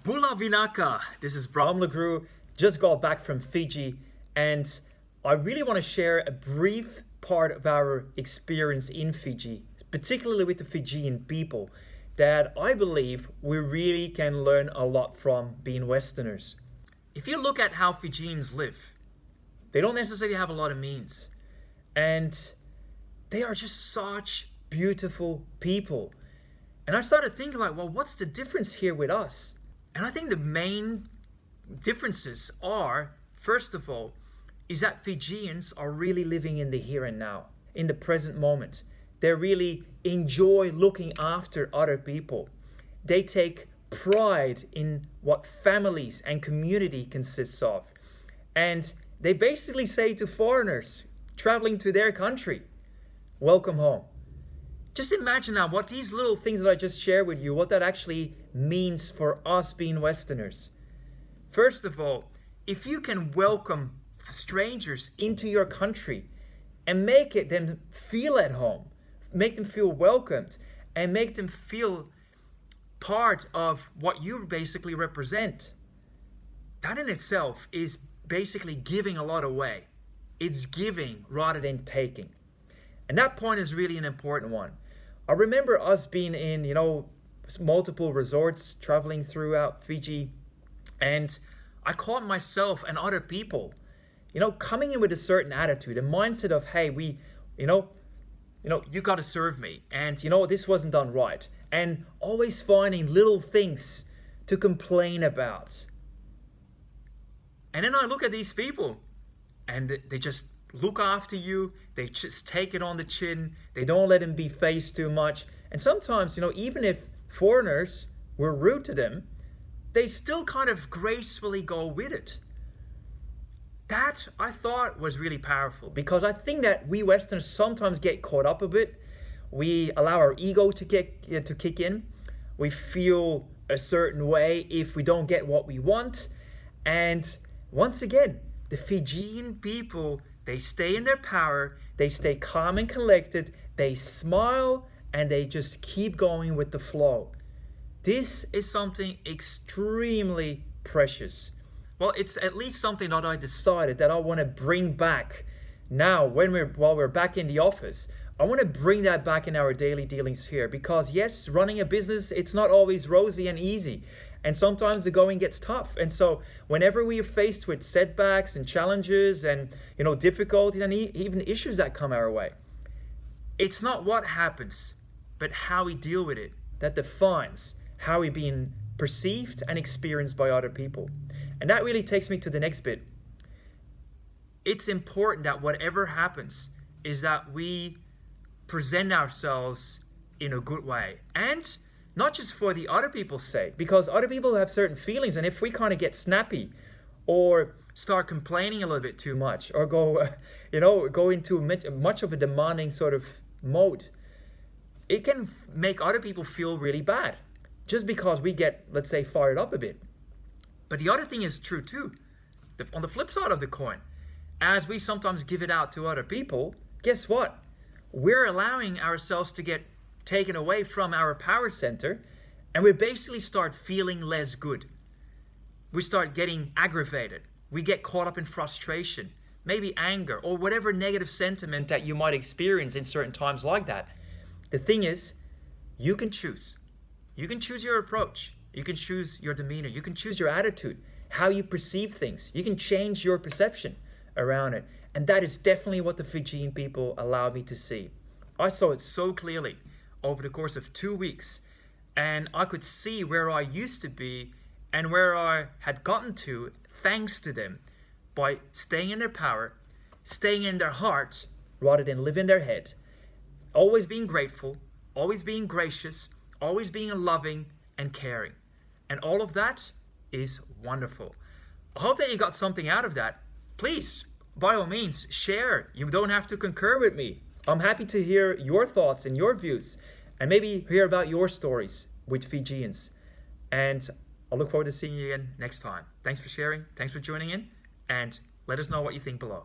Bula Vinaka. This is Bram LeGroux. Just got back from Fiji, and I really want to share a brief part of our experience in Fiji, particularly with the Fijian people, that I believe we really can learn a lot from being Westerners. If you look at how Fijians live, they don't necessarily have a lot of means, and they are just such beautiful people. And I started thinking like, well, what's the difference here with us? And I think the main differences are, first of all, is that Fijians are really living in the here and now, in the present moment. They really enjoy looking after other people. They take pride in what families and community consists of. And they basically say to foreigners traveling to their country, welcome home. Just imagine now what these little things that I just shared with you, what that actually means for us being Westerners. First of all, if you can welcome strangers into your country and make them feel at home, make them feel welcomed, and make them feel part of what you basically represent, that in itself is basically giving a lot away. It's giving rather than taking. And that point is really an important one. I remember us being in, multiple resorts, traveling throughout Fiji, and I caught myself and other people, coming in with a certain attitude, a mindset of, hey, you got to serve me, and this wasn't done right, and always finding little things to complain about. And then I look at these people, and they just look after you. They just take it on the chin. They don't let them be faced too much. And sometimes, even if foreigners were rude to them, they still kind of gracefully go with it. That I thought was really powerful, because I think that we Westerners sometimes get caught up a bit. We allow our ego to kick in. We feel a certain way if we don't get what we want. And once again, the Fijian people, they stay in their power, they stay calm and collected, they smile, and they just keep going with the flow. This is something extremely precious. Well, it's at least something that I decided that I want to bring back now while we're back in the office. I want to bring that back in our daily dealings here, because yes, running a business, it's not always rosy and easy. And sometimes the going gets tough. And so whenever we are faced with setbacks and challenges and, difficulties and even issues that come our way, it's not what happens, but how we deal with it that defines how we're being perceived and experienced by other people. And that really takes me to the next bit. It's important that whatever happens is that we present ourselves in a good way. And not just for the other people's sake, because other people have certain feelings, and if we kind of get snappy or start complaining a little bit too much, or go into much of a demanding sort of mode, it can make other people feel really bad, just because we get, let's say, fired up a bit. But the other thing is true too. On the flip side of the coin, as we sometimes give it out to other people, guess what? We're allowing ourselves to get taken away from our power center, and we basically start feeling less good. We start getting aggravated. We get caught up in frustration, maybe anger, or whatever negative sentiment that you might experience in certain times like that. The thing is, you can choose. You can choose your approach. You can choose your demeanor. You can choose your attitude, how you perceive things. You can change your perception around it. And that is definitely what the Fijian people allowed me to see. I saw it so clearly over the course of 2 weeks, and I could see where I used to be and where I had gotten to thanks to them, by staying in their power, staying in their heart rather than live in their head, always being grateful, always being gracious, always being loving and caring. And all of that is wonderful. I hope that you got something out of that. Please, by all means, share. You don't have to concur with me. I'm happy to hear your thoughts and your views, and maybe hear about your stories with Fijians. And I look forward to seeing you again next time. Thanks for sharing. Thanks for joining in. And let us know what you think below.